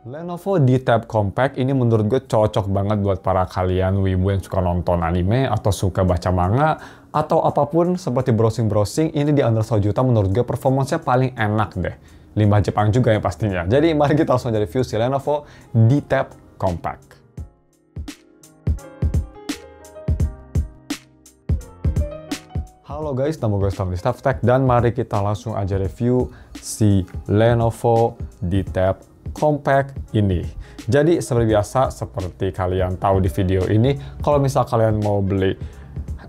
Lenovo D-Tab Compact ini menurut gue cocok banget buat para kalian wibu yang suka nonton anime atau suka baca manga atau apapun seperti browsing-browsing. Ini di under 1 juta menurut gue performanya paling enak deh. Limbah Jepang juga ya pastinya. Jadi mari kita langsung aja review si Lenovo D-Tab Compact. Halo guys, nama gue Stanley Staff-Tech dan mari kita langsung aja review si Lenovo D-Tab Compact ini. Jadi seperti biasa, seperti kalian tahu di video ini, kalau misal kalian mau beli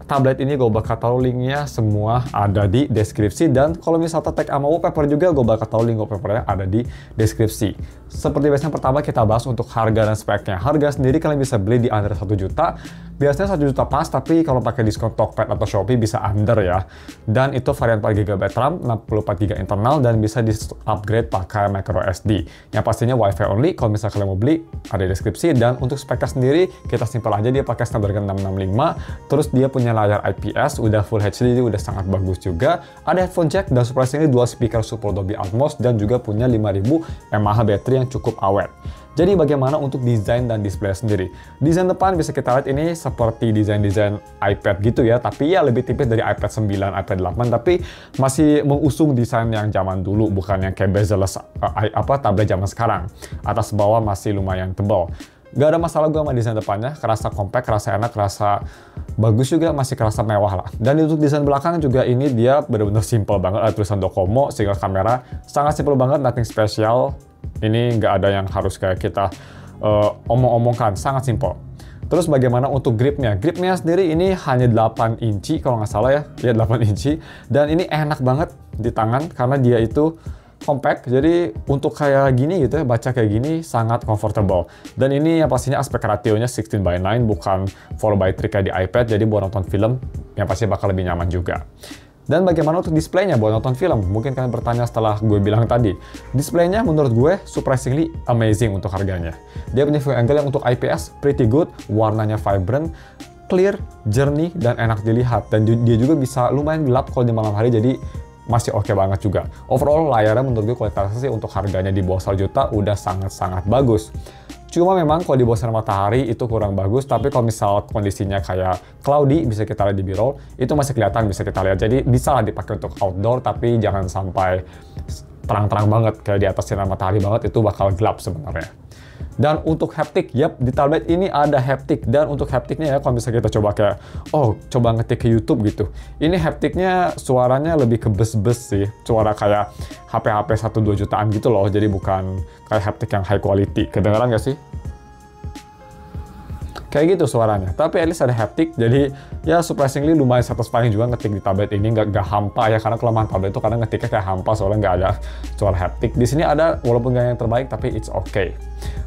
tablet ini, gue bakal taruh linknya semua ada di deskripsi. Dan kalau misal tag sama wallpaper juga, gue bakal taruh link wallpapernya ada di deskripsi. Seperti biasanya pertama kita bahas untuk harga dan speknya. Harga sendiri kalian bisa beli di under 1 juta. Biasanya 1 juta pas, tapi kalau pakai diskon Tokped atau Shopee bisa under ya. Dan itu varian 4GB RAM, 64GB internal, dan bisa di-upgrade pakai microSD. Yang pastinya WiFi only, kalau misalnya kalian mau beli, ada di deskripsi. Dan untuk speknya sendiri, kita simpel aja, dia pakai Snapdragon 665, terus dia punya layar IPS, udah Full HD, udah sangat bagus juga. Ada headphone jack, dan surprisingly dual speaker support Dolby Atmos, dan juga punya 5000 mAh baterai yang cukup awet. Jadi bagaimana untuk desain dan display sendiri? Desain depan bisa kita lihat ini seperti desain-desain iPad gitu ya, tapi ya lebih tipis dari iPad 9, iPad 8, tapi masih mengusung desain yang zaman dulu, bukan yang kayak bezel-less tablet zaman sekarang. Atas bawah masih lumayan tebal. Gak ada masalah gue sama desain depannya, kerasa compact, kerasa enak, kerasa bagus juga, masih kerasa mewah lah. Dan untuk desain belakang juga ini dia benar-benar simple banget, ada tulisan Docomo, single kamera, sangat simple banget, nothing special. Ini nggak ada yang harus kayak kita omong-omongkan, sangat simple. Terus bagaimana untuk gripnya? Gripnya sendiri ini hanya 8 inci kalau nggak salah ya 8 inci. Dan ini enak banget di tangan karena dia itu compact, jadi untuk kayak gini gitu ya, baca kayak gini sangat comfortable. Dan ini yang pastinya aspek rationya 16:9, bukan 4:3 kayak di iPad, jadi buat nonton film yang pasti bakal lebih nyaman juga. Dan bagaimana untuk displaynya buat nonton film? Mungkin kalian bertanya setelah gue bilang tadi. Displaynya menurut gue surprisingly amazing untuk harganya. Dia punya view angle yang untuk IPS pretty good, warnanya vibrant, clear, jernih, dan enak dilihat. Dan dia juga bisa lumayan gelap kalau di malam hari, jadi masih oke banget juga. Overall layarnya menurut gue kualitasnya sih untuk harganya di bawah 1 juta udah sangat-sangat bagus. Cuma memang kalau di bawah sinar matahari itu kurang bagus, tapi kalau misal kondisinya kayak cloudy, bisa kita lihat di B-roll, itu masih kelihatan, bisa kita lihat. Jadi bisa lah dipakai untuk outdoor, tapi jangan sampai terang-terang banget, kayak di atas sinar matahari banget, itu bakal gelap sebenarnya. Dan untuk haptic, yap, di tablet ini ada haptic. Dan untuk hapticnya ya, kalau misalnya kita coba kayak, coba ngetik ke YouTube gitu. Ini hapticnya suaranya lebih ke bes-bes sih. Suara kayak HP-HP 1-2 jutaan gitu loh. Jadi bukan kayak haptic yang high quality. Kedengeran nggak sih? Kayak gitu suaranya, tapi at least ada haptic, jadi ya surprisingly lumayan satisfying juga ngetik di tablet ini, nggak hampa ya, karena kelemahan tablet itu kadang ngetiknya kayak hampa soalnya nggak ada suara haptic. Di sini ada, walaupun nggak yang terbaik, tapi it's okay.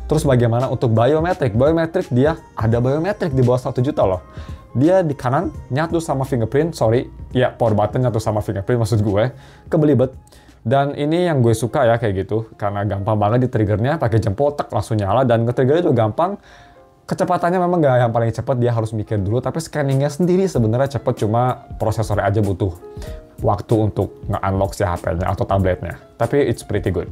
Terus bagaimana untuk biometric? Biometric dia ada biometric di bawah 1 juta loh. Dia di kanan nyatu sama fingerprint, power button nyatu sama fingerprint maksud gue, kebelibet. Dan ini yang gue suka ya kayak gitu, karena gampang banget di triggernya, pakai jempol tek langsung nyala, dan nge-triggernya juga gampang. Kecepatannya memang nggak yang paling cepat, dia harus mikir dulu, tapi scanningnya sendiri sebenarnya cepat, cuma prosesornya aja butuh waktu untuk nge-unlock si HP-nya atau tabletnya. Tapi it's pretty good.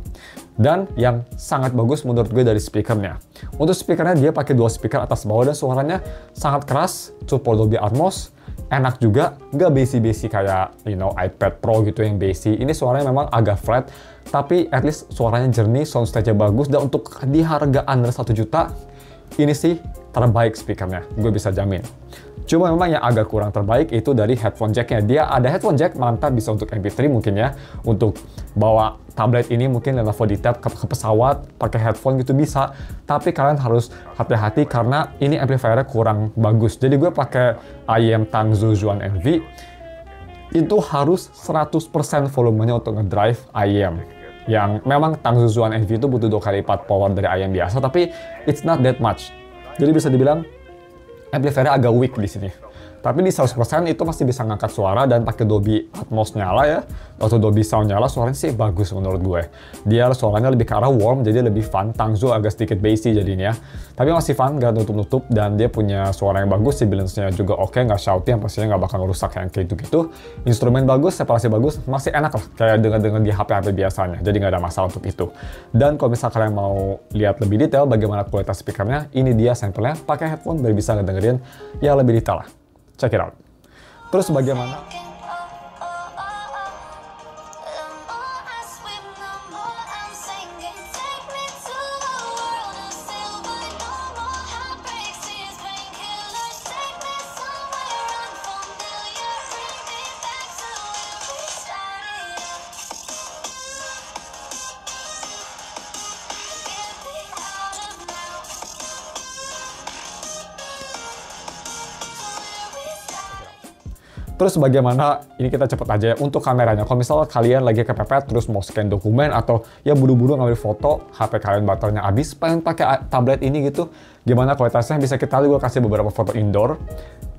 Dan yang sangat bagus menurut gue dari speakernya. Untuk speakernya dia pakai dual speaker atas bawah dan suaranya sangat keras, support Dolby Atmos, enak juga, nggak bassy-bassy kayak iPad Pro gitu yang bassy. Ini suaranya memang agak flat, tapi at least suaranya jernih, soundstage-nya bagus, dan untuk di harga under 1 juta, ini sih terbaik speakernya, gue bisa jamin. Cuma memang yang agak kurang terbaik itu dari headphone jacknya. Dia ada headphone jack, mantap, bisa untuk MP3 mungkin ya. Untuk bawa tablet ini mungkin Lenovo D-Tab ke pesawat, pakai headphone gitu bisa. Tapi kalian harus hati-hati karena ini amplifiernya kurang bagus. Jadi gue pakai IEM Tangzhou Zhuan NV, itu harus 100% volumenya untuk ngedrive IEM. Yang memang Tangzhou Zhuan NV itu butuh 2 kali lipat power dari IEM biasa, tapi it's not that much. Jadi bisa dibilang amplifiernya agak weak di sini. Tapi di 100% itu masih bisa ngangkat suara dan pakai Dolby Atmos nyala ya, atau Dolby Sound nyala, suaranya sih bagus menurut gue. Dia suaranya lebih ke arah warm, jadi lebih fun. Tangzo agak sedikit bassy jadinya. Tapi masih fun, gak nutup-nutup, dan dia punya suara yang bagus, si balance-nya juga oke, nggak shouty, yang pastinya nggak bakal ngerusak yang kayak gitu-gitu. Instrumen bagus, separasi bagus, masih enak lah, kayak denger-denger di HP-HP biasanya, jadi nggak ada masalah untuk itu. Dan kalau misalnya kalian mau lihat lebih detail bagaimana kualitas speakernya, ini dia sampelnya, pakai headphone biar bisa ngedengerin ya lebih detail lah. Check it out. Terus bagaimana? Terus bagaimana, ini kita cepet aja ya, untuk kameranya. Kalau misalnya kalian lagi kepepet terus mau scan dokumen atau ya buru-buru ngambil foto, HP kalian baterainya habis, pengen pakai tablet ini gitu, gimana kualitasnya? Bisa kita lihat, gue kasih beberapa foto indoor.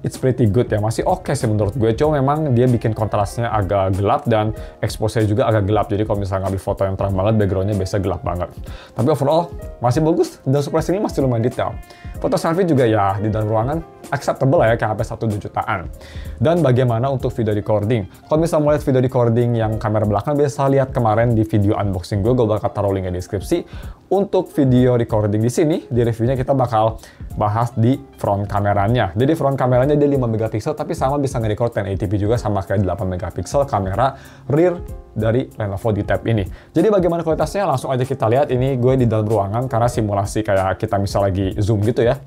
It's pretty good ya, masih oke sih menurut gue. Cuma memang dia bikin kontrasnya agak gelap dan expose-nya juga agak gelap. Jadi kalau misalnya ngambil foto yang terang banget, background-nya biasa gelap banget. Tapi overall masih bagus dan surprisingly masih lumayan detail. Foto selfie juga ya di dalam ruangan acceptable lah ya, ke HP 1 jutaan. Dan bagaimana untuk video recording? Kalau misalnya mau lihat video recording yang kamera belakang, biasa lihat kemarin di video unboxing gue bakal taruh linknya di deskripsi. Untuk video recording di sini, di reviewnya kita bakal bahas di front kameranya. Jadi front kameranya dia 5 megapiksel, tapi sama bisa nge-record 1080p juga, sama kayak 8 megapiksel kamera rear dari Lenovo D-Tab ini. Jadi bagaimana kualitasnya? Langsung aja kita lihat. Ini gue di dalam ruangan karena simulasi kayak kita misal lagi zoom gitu ya.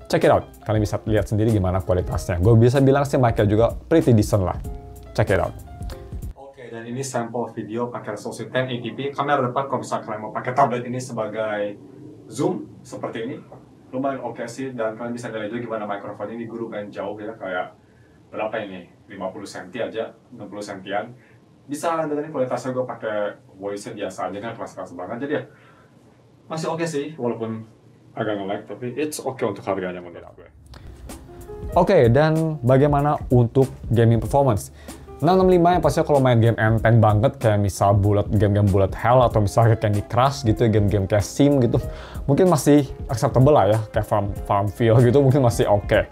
Check it out, kalian bisa lihat sendiri gimana kualitasnya. Gue bisa bilang sih mic-nya juga pretty decent lah. Check it out. Oke, dan ini sampel video pakai resolusi 1080p. Kamera depan kalau misalnya kalian mau pakai tablet ini sebagai zoom, seperti ini. Lumayan oke sih, dan kalian bisa lihat juga gimana mikrofon ini. Gue lumayan jauh ya, kayak berapa ini? 50 cm aja, 60 cm-an. Bisa dengerin kualitasnya, gue pakai voice-nya biasa aja kan, keras-keras banget. Jadi ya, masih oke sih, walaupun agak nge-lag, tapi it's okay untuk harganya menurut gue. Oke, dan bagaimana untuk gaming performance? 665 yang pasti kalau main game enteng banget, kayak misal game-game bullet hell, atau misalnya Candy Crush gitu, game-game kayak Sim gitu, mungkin masih acceptable lah ya, kayak Farmville gitu, mungkin masih oke.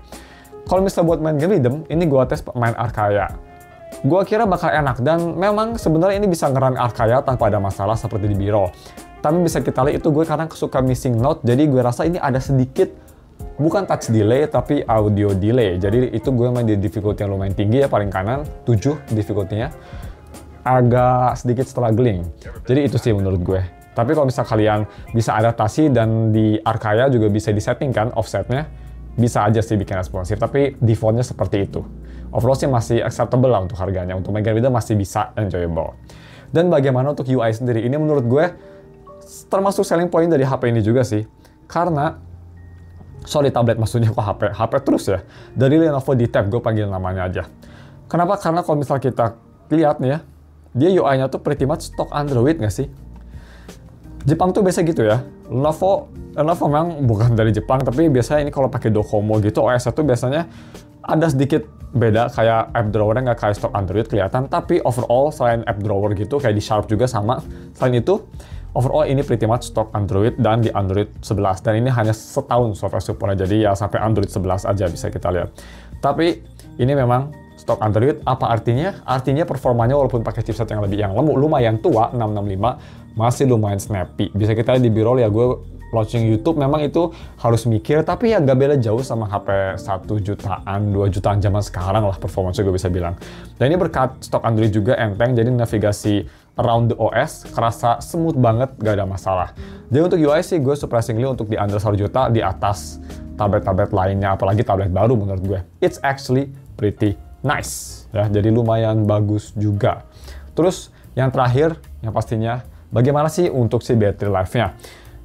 Kalau misalnya buat main game rhythm, ini gua tes main Arkaya. Gua kira bakal enak, dan memang sebenarnya ini bisa ngerun Arkaya tanpa ada masalah seperti di B-roll. Tapi bisa kita lihat itu gue kadang suka missing note, jadi gue rasa ini ada sedikit, bukan touch delay, tapi audio delay. Jadi itu gue main di difficulty yang lumayan tinggi ya, paling kanan, 7 difficulty-nya. Agak sedikit struggling. Jadi itu sih menurut gue. Tapi kalau misalnya kalian bisa adaptasi dan di Arkaya juga bisa disettingkan offsetnya, bisa aja sih bikin responsif, tapi defaultnya seperti itu. Overall sih masih acceptable lah untuk harganya, untuk main game masih bisa enjoyable. Dan bagaimana untuk UI sendiri? Ini menurut gue termasuk selling point dari HP ini juga sih, karena tablet maksudnya kok HP terus ya, dari Lenovo D-Tab, gue panggil namanya aja. Kenapa? Karena kalau misal kita lihat nih ya, dia UI-nya tuh pretty much stock Android nggak sih? Jepang tuh biasa gitu ya. Lenovo memang bukan dari Jepang, tapi biasanya ini kalau pakai Docomo gitu, OS-nya tuh biasanya ada sedikit beda, kayak app drawer-nya nggak kayak stock Android kelihatan, tapi overall selain app drawer gitu, kayak di Sharp juga sama. Selain itu, overall ini pretty much stock Android dan di Android 11, dan ini hanya setahun software support-nya, jadi ya sampai Android 11 aja bisa kita lihat. Tapi ini memang stock Android. Apa artinya? Artinya performanya walaupun pakai chipset yang lumayan tua, 665, masih lumayan snappy. Bisa kita lihat di B-roll ya, gue launching YouTube memang itu harus mikir, tapi ya nggak beda jauh sama HP 1 jutaan, 2 jutaan zaman sekarang lah performanya gue bisa bilang. Dan ini berkat stok Android juga enteng, jadi navigasi around the OS kerasa smooth banget, gak ada masalah. Jadi untuk UI sih gue surprisingly untuk di under 1 juta di atas tablet-tablet lainnya, apalagi tablet baru menurut gue. It's actually pretty nice ya, jadi lumayan bagus juga. Terus yang terakhir, yang pastinya bagaimana sih untuk si battery life-nya?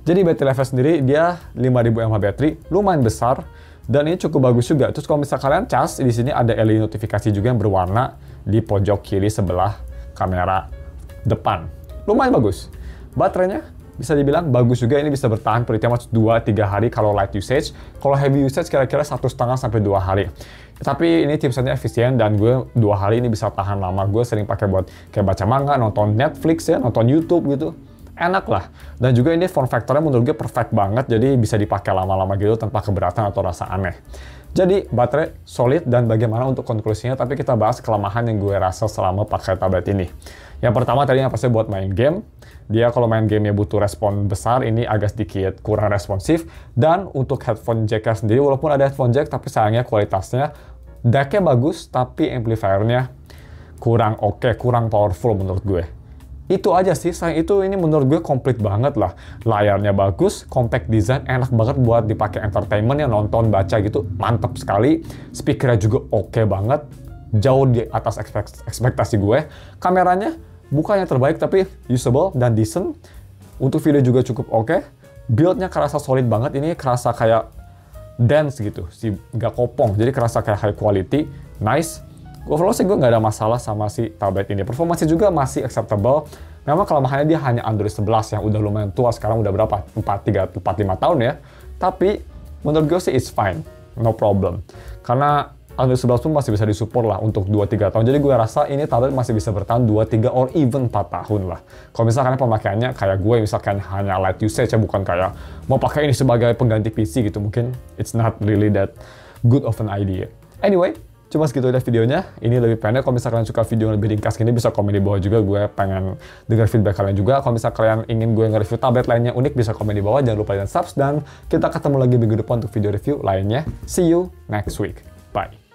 Jadi battery life sendiri dia 5000 mAh baterai, lumayan besar, dan ini cukup bagus juga. Terus kalau misalnya kalian cas, di sini ada LED notifikasi juga yang berwarna di pojok kiri sebelah kamera depan. Lumayan bagus. Baterainya bisa dibilang bagus juga, ini bisa bertahan pretty much 2-3 hari kalau light usage. Kalau heavy usage kira-kira 1,5 sampai 2 hari. Tapi ini chipsetnya efisien dan gue 2 hari ini bisa tahan lama. Gue sering pakai buat kayak baca manga, nonton Netflix ya, nonton YouTube gitu. Enak lah. Dan juga ini form factor-nya menurut gue perfect banget, jadi bisa dipakai lama-lama gitu tanpa keberatan atau rasa aneh. Jadi baterai solid, dan bagaimana untuk konklusinya, tapi kita bahas kelemahan yang gue rasa selama pakai tablet ini. Yang pertama tadi yang pasti buat main game. Dia kalau main game ya butuh respon besar, ini agak sedikit kurang responsif. Dan untuk headphone jack-nya sendiri, walaupun ada headphone jack, tapi sayangnya kualitasnya, DAC-nya bagus, tapi amplifiernya kurang oke, kurang powerful menurut gue. Itu aja sih, sayang itu ini menurut gue komplit banget lah. Layarnya bagus, compact design, enak banget buat dipakai entertainment ya, nonton, baca gitu, mantap sekali. Speakernya juga oke banget, jauh di atas ekspektasi gue. Kameranya bukannya terbaik, tapi usable dan decent. Untuk video juga cukup oke. Build-nya kerasa solid banget, ini kerasa kayak dense gitu, nggak kopong, jadi kerasa kayak high quality, nice. Overall sih gue nggak ada masalah sama si tablet ini. Performanya juga masih acceptable. Memang kelemahannya dia hanya Android 11 yang udah lumayan tua,4, 5 tahun ya. Tapi menurut gue sih it's fine, no problem. Karena Android 11 pun masih bisa disupport lah untuk 2-3 tahun. Jadi gue rasa ini tablet masih bisa bertahan 2-3 or even 4 tahun lah. Kalau misalkan pemakaiannya kayak gue, misalkan hanya light usage ya, bukan kayak mau pakai ini sebagai pengganti PC gitu, mungkin it's not really that good of an idea. Anyway, cuma segitu aja videonya. Ini lebih pendek. Kalau misalkan kalian suka video yang lebih ringkas gini, bisa komen di bawah juga. Gue pengen dengar feedback kalian juga. Kalau misalkan kalian ingin gue nge-review tablet lainnya unik, bisa komen di bawah. Jangan lupa dan subs, dan kita ketemu lagi minggu depan untuk video review lainnya. See you next week. Bye.